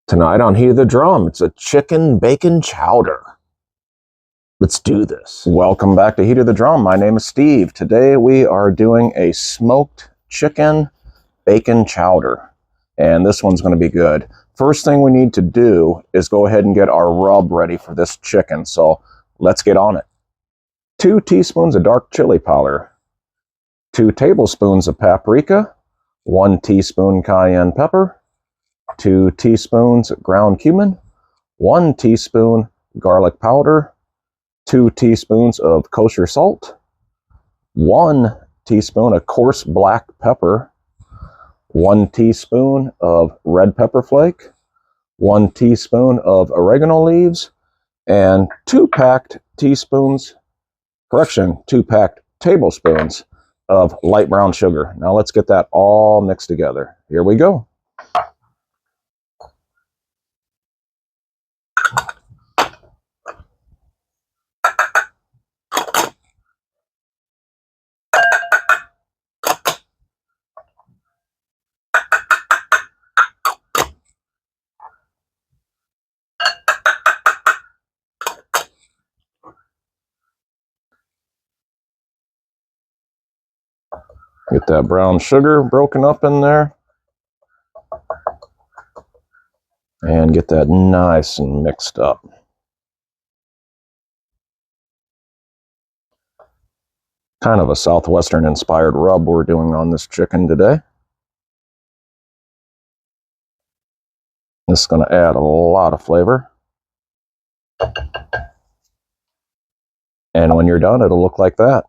Tonight on Heat of the Drum, it's a chicken bacon chowder. Let's do this. Welcome back to Heat of the Drum. My name is Steve. Today we are doing a smoked chicken bacon chowder. And this one's going to be good. First thing we need to do is go ahead and get our rub ready for this chicken. So let's get on it. 2 teaspoons of dark chili powder. 2 tablespoons of paprika. 1 teaspoon cayenne pepper. 2 teaspoons ground cumin, 1 teaspoon garlic powder, 2 teaspoons of kosher salt, 1 teaspoon of coarse black pepper, 1 teaspoon of red pepper flake, 1 teaspoon of oregano leaves, and 2 packed tablespoons of light brown sugar. Now let's get that all mixed together. Here we go. Get that brown sugar broken up in there. And get that nice and mixed up. Kind of a Southwestern inspired rub we're doing on this chicken today. This is going to add a lot of flavor. And when you're done, it'll look like that.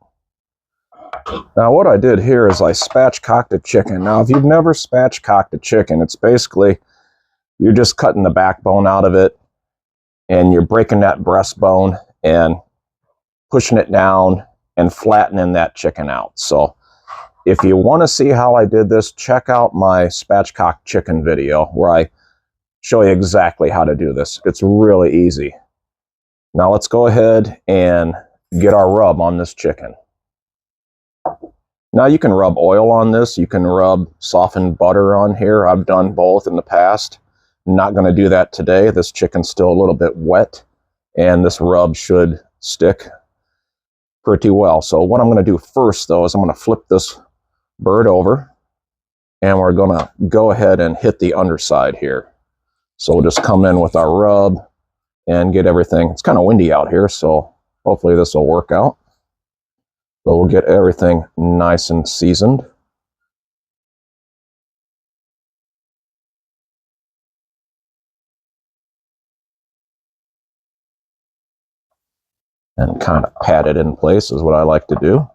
Now what I did here is I spatchcocked a chicken. Now if you've never spatchcocked a chicken, it's basically you're just cutting the backbone out of it and you're breaking that breastbone and pushing it down and flattening that chicken out. So if you want to see how I did this, check out my spatchcock chicken video where I show you exactly how to do this. It's really easy. Now let's go ahead and get our rub on this chicken. Now you can rub oil on this, you can rub softened butter on here. I've done both in the past. I'm not going to do that today. This chicken's still a little bit wet and this rub should stick pretty well. So what I'm going to do first though is I'm going to flip this bird over and we're going to go ahead and hit the underside here. So we'll just come in with our rub and get everything. It's kind of windy out here, so hopefully this will work out. But we'll get everything nice and seasoned. And kind of pat it in place is what I like to do.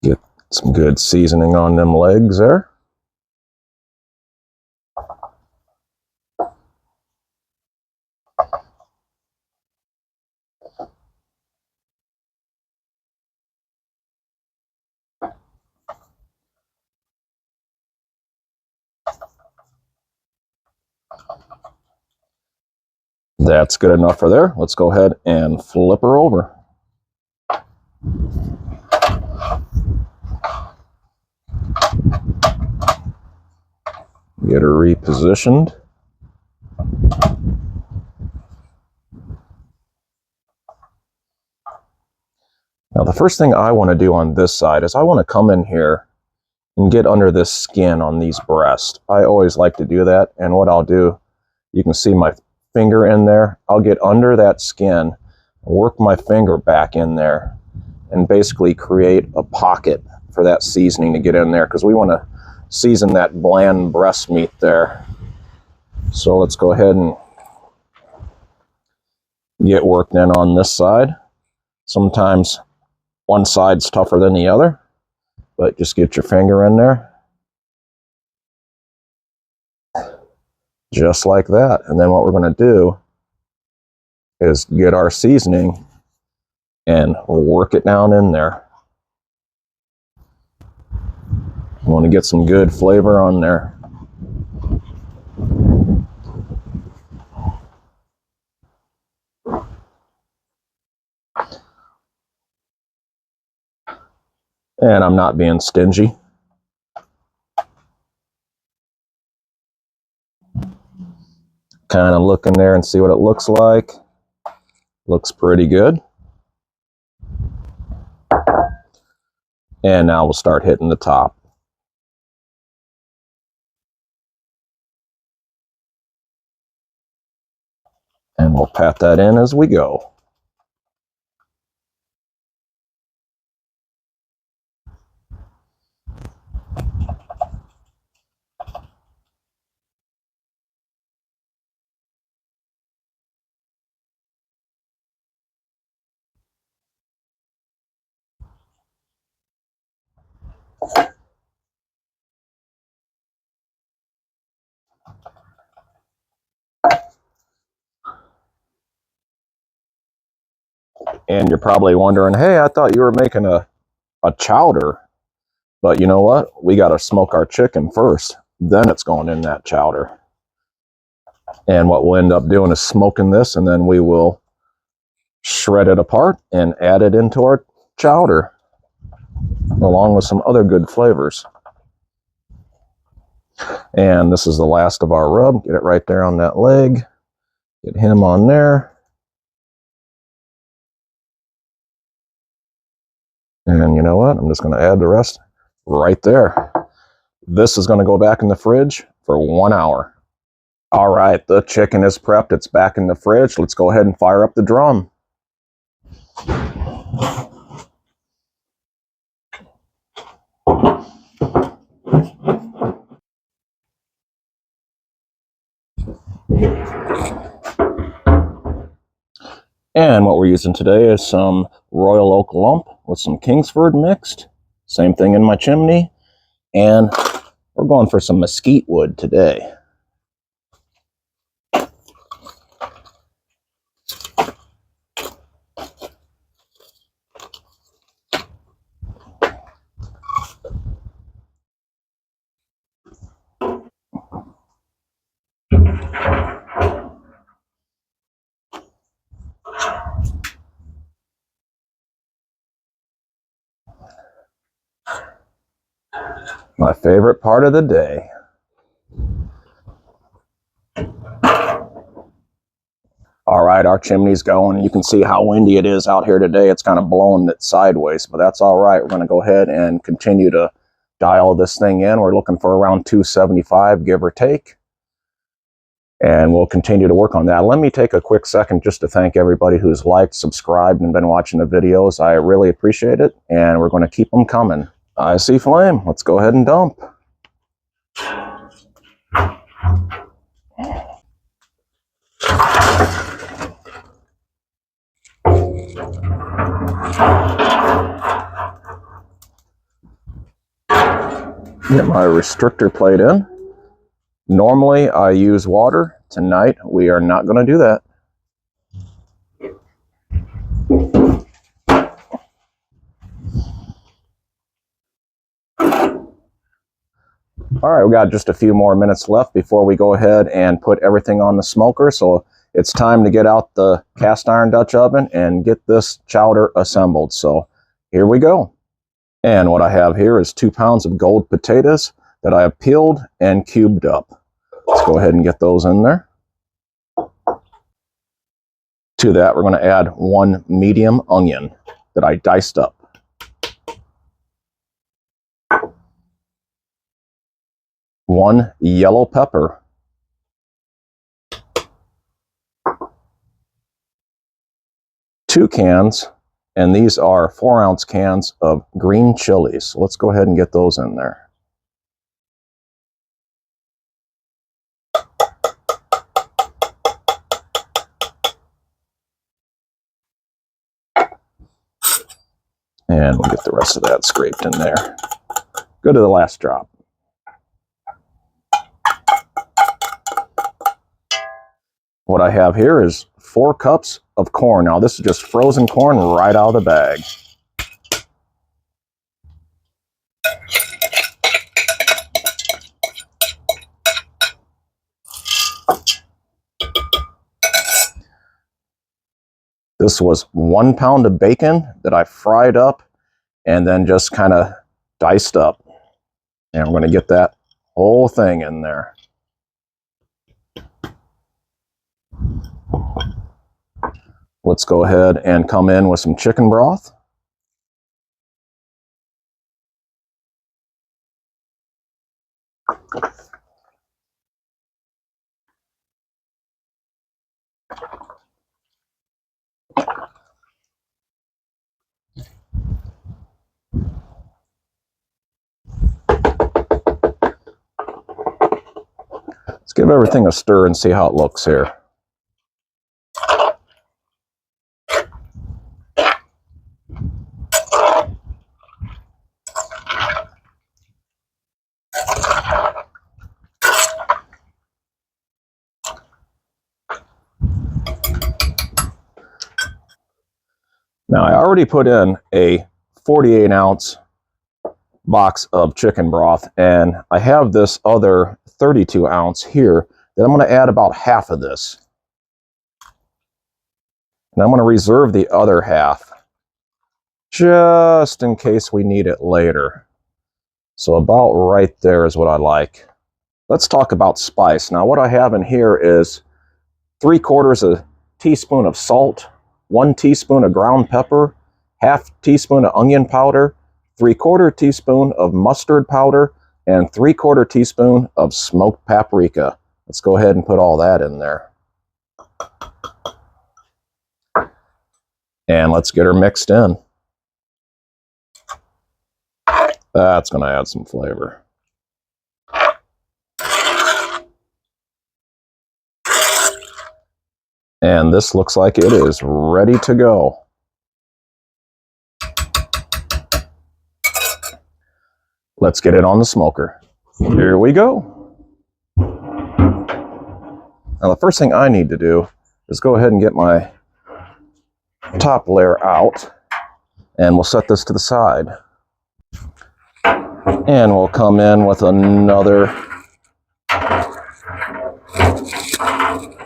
Get some good seasoning on them legs there. That's good enough for there. Let's go ahead and flip her over. Get her repositioned. Now the first thing I want to do on this side is I want to come in here and get under this skin on these breasts. I always like to do that, and what I'll do, you can see my finger in there. I'll get under that skin, work my finger back in there, and basically create a pocket for that seasoning to get in there because we want to season that bland breast meat there. So let's go ahead and get worked in on this side. Sometimes one side's tougher than the other, but just get your finger in there. Just like that. And then what we're going to do is get our seasoning and work it down in there. You want to get some good flavor on there. And I'm not being stingy. Kind of look in there and see what it looks like. Looks pretty good. And now we'll start hitting the top. And we'll pat that in as we go. And you're probably wondering, hey, I thought you were making a chowder. But you know what? We got to smoke our chicken first. Then it's going in that chowder. And what we'll end up doing is smoking this, and then we will shred it apart and add it into our chowder, along with some other good flavors. And this is the last of our rub. Get it right there on that leg. Get him on there. And you know what? I'm just going to add the rest right there. This is going to go back in the fridge for 1 hour. All right, the chicken is prepped. It's back in the fridge. Let's go ahead and fire up the drum. And what we're using today is some Royal Oak lump with some Kingsford mixed. Same thing in my chimney. And we're going for some mesquite wood today. My favorite part of the day. All right, our chimney's going. You can see how windy it is out here today. It's kind of blowing it sideways, but that's all right. We're going to go ahead and continue to dial this thing in. We're looking for around 275, give or take. And we'll continue to work on that. Let me take a quick second just to thank everybody who's liked, subscribed, and been watching the videos. I really appreciate it, and we're going to keep them coming. I see flame. Let's go ahead and dump. Get my restrictor plate in. Normally I use water. Tonight we are not going to do that. All right, we got just a few more minutes left before we go ahead and put everything on the smoker. So it's time to get out the cast iron Dutch oven and get this chowder assembled. So here we go. And what I have here is 2 pounds of gold potatoes that I have peeled and cubed up. Let's go ahead and get those in there. To that, we're going to add 1 medium onion that I diced up. 1 yellow pepper. 2 cans, and these are 4-ounce cans of green chilies. So let's go ahead and get those in there. And we'll get the rest of that scraped in there. Go to the last drop. What I have here is 4 cups of corn. Now this is just frozen corn right out of the bag. This was 1 pound of bacon that I fried up and then just kind of diced up. And I'm going to get that whole thing in there. Let's go ahead and come in with some chicken broth. Let's give everything a stir and see how it looks here. Now, I already put in a 48-ounce box of chicken broth, and I have this other 32-ounce here that I'm going to add about half of this. And I'm going to reserve the other half just in case we need it later. So about right there is what I like. Let's talk about spice. Now, what I have in here is 3/4 teaspoon of salt, 1 teaspoon of ground pepper, half teaspoon of onion powder, 3/4 teaspoon of mustard powder, and 3/4 teaspoon of smoked paprika. Let's go ahead and put all that in there. And let's get her mixed in. That's going to add some flavor. And this looks like it is ready to go. Let's get it on the smoker. Here we go. Now, the first thing I need to do is go ahead and get my top layer out, and we'll set this to the side. And we'll come in with another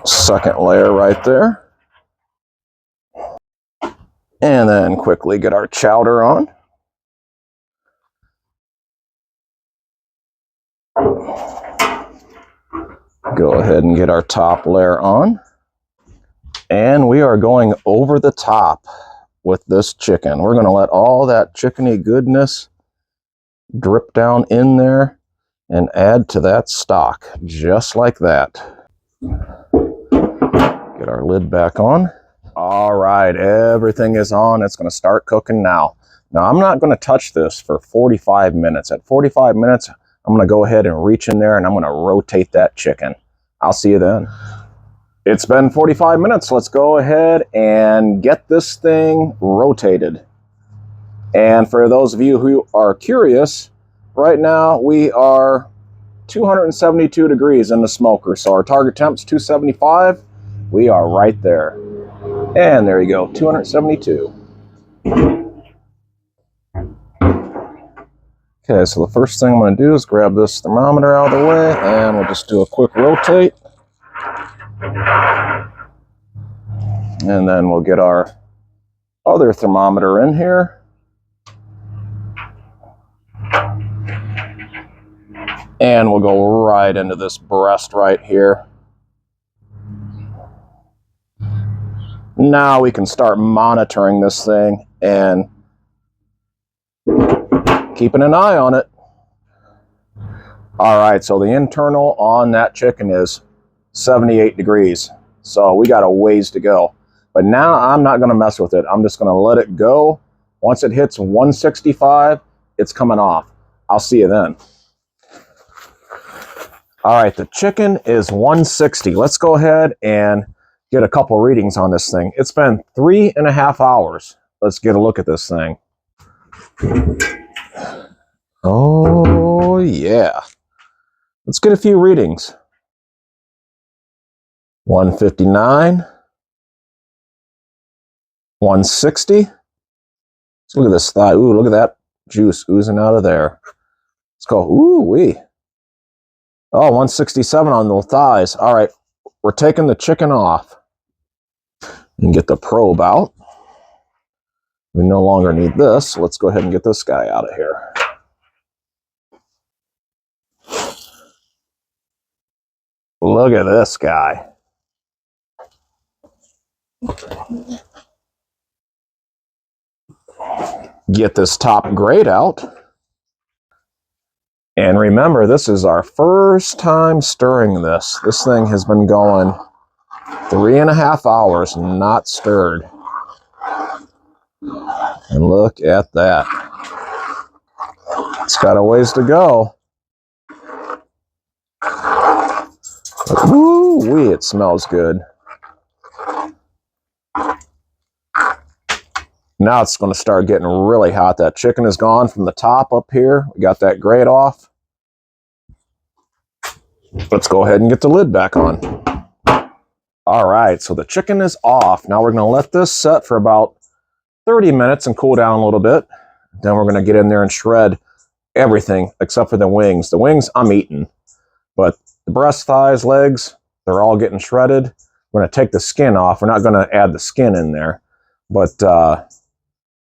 second layer right there. And then quickly get our chowder on. Go ahead and get our top layer on. And we are going over the top with this chicken. We're going to let all that chickeny goodness drip down in there and add to that stock, just like that. Get our lid back on. All right, everything is on. It's going to start cooking now. Now, I'm not going to touch this for 45 minutes. At 45 minutes, I'm going to go ahead and reach in there and I'm going to rotate that chicken. I'll see you then. It's been 45 minutes. Let's go ahead and get this thing rotated. And for those of you who are curious, right now we are 272 degrees in the smoker. So our target temp's 275. We are right there. And there you go, 272. Okay, so the first thing I'm going to do is grab this thermometer out of the way, and we'll just do a quick rotate. And then we'll get our other thermometer in here. And we'll go right into this breast right here. Now we can start monitoring this thing and keeping an eye on it. All right, so the internal on that chicken is 78 degrees. So we got a ways to go. But now I'm not going to mess with it. I'm just going to let it go. Once it hits 165, it's coming off. I'll see you then. All right, the chicken is 160. Let's go ahead and get a couple readings on this thing. It's been 3.5 hours. Let's get a look at this thing. Oh, yeah. Let's get a few readings. 159. 160. Let's look at this thigh. Ooh, look at that juice oozing out of there. Let's go. Ooh, wee. Oh, 167 on the thighs. All right, we're taking the chicken off. And get the probe out. We no longer need this. So let's go ahead and get this guy out of here. Look at this guy. Get this top grate out. And remember, this is our first time stirring this. This thing has been going 3.5 hours, not stirred. And look at that. It's got a ways to go. Woo-wee, it smells good. Now it's going to start getting really hot. That chicken is gone from the top up here. We got that grate off. Let's go ahead and get the lid back on. All right, so the chicken is off. Now we're going to let this set for about 30 minutes and cool down a little bit. Then we're going to get in there and shred everything except for the wings. The wings I'm eating, but the breast, thighs, legs, they're all getting shredded. We're going to take the skin off. We're not going to add the skin in there, but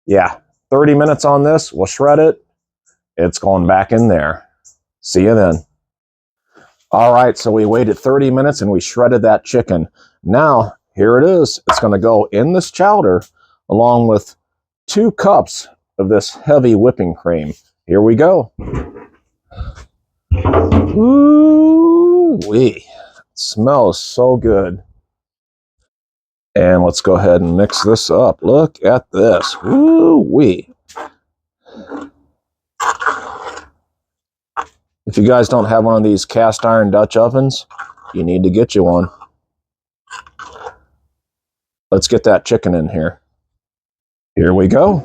yeah, 30 minutes on this. We'll shred it. It's going back in there. See you then. All right, so we waited 30 minutes and we shredded that chicken. Now, here it is. It's going to go in this chowder along with 2 cups of this heavy whipping cream. Here we go. Ooh-wee. Smells so good. And let's go ahead and mix this up. Look at this. Woo-wee. If you guys don't have one of these cast iron Dutch ovens, you need to get you one. Let's get that chicken in here. Here we go.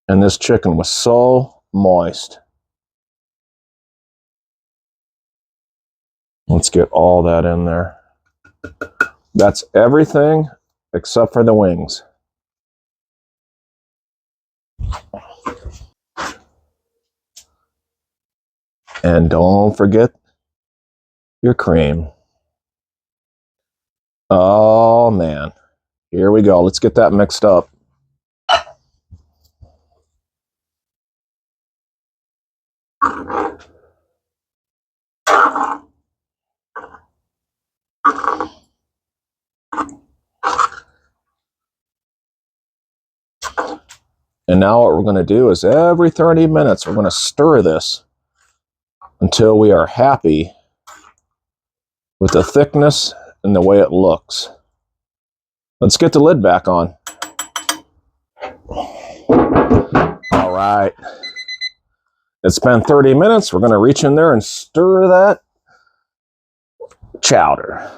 And this chicken was so moist. Let's get all that in there. That's everything except for the wings. And don't forget your cream. Oh man, here we go. Let's get that mixed up. And now what we're going to do is every 30 minutes, we're going to stir this until we are happy with the thickness and the way it looks. Let's get the lid back on. All right. It's been 30 minutes. We're going to reach in there and stir that chowder.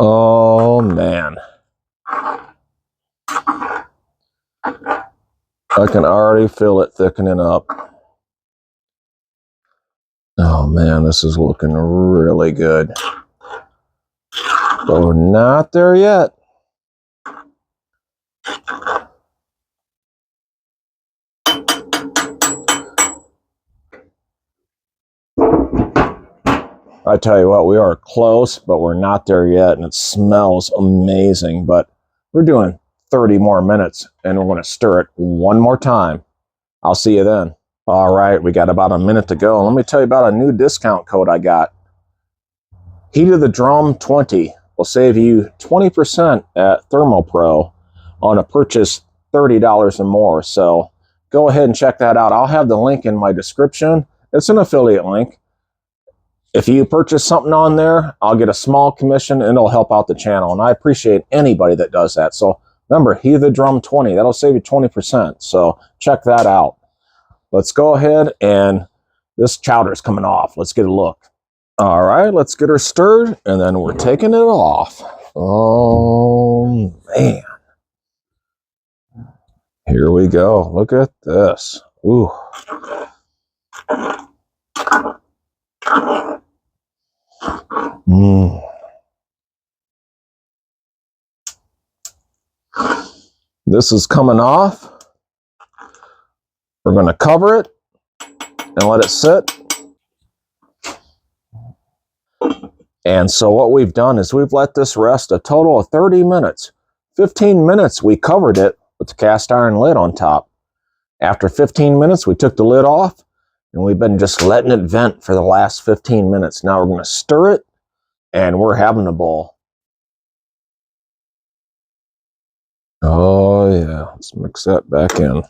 Oh man. I can already feel it thickening up. Oh man, this is looking really good. But we're not there yet. I tell you what, we are close, but we're not there yet, and it smells amazing. But we're doing 30 more minutes, and we're going to stir it one more time. I'll see you then. All right, we got about a minute to go. Let me tell you about a new discount code I got. Heat of the Drum 20 will save you 20% at ThermoPro on a purchase $30 or more. So go ahead and check that out. I'll have the link in my description. It's an affiliate link. If you purchase something on there, I'll get a small commission and it'll help out the channel. And I appreciate anybody that does that. So remember, Heat of the Drum 20, that'll save you 20%. So check that out. Let's go ahead, and this chowder's coming off. Let's get a look. All right, let's get her stirred, and then we're taking it off. Oh, man. Here we go. Look at this. Ooh. This is coming off. We're going to cover it and let it sit. And so what we've done is we've let this rest a total of 30 minutes. 15 minutes we covered it with the cast iron lid on top. After 15 minutes we took the lid off, and we've been just letting it vent for the last 15 minutes. Now we're going to stir it, and we're having a ball. Oh yeah, let's mix that back in.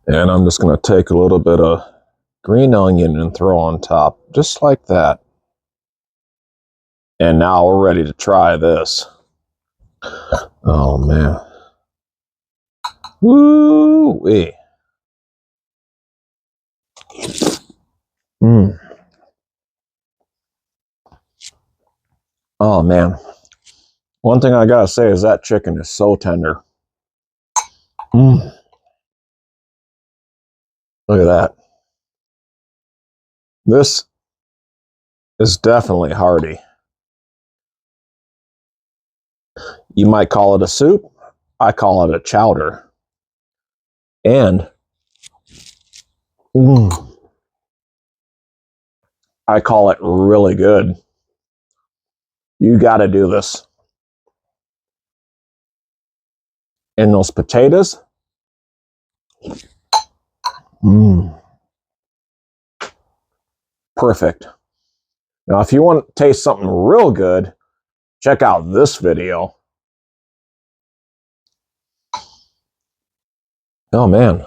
And I'm just going to take a little bit of green onion and throw on top, just like that. And now we're ready to try this. Oh man. Woo-wee. Oh man. One thing I gotta say is that chicken is so tender. Look at that. This is definitely hearty. You might call it a soup. I call it a chowder. And I call it really good. You gotta do this. And those potatoes. Perfect. Now, if you want to taste something real good, check out this video. Oh man.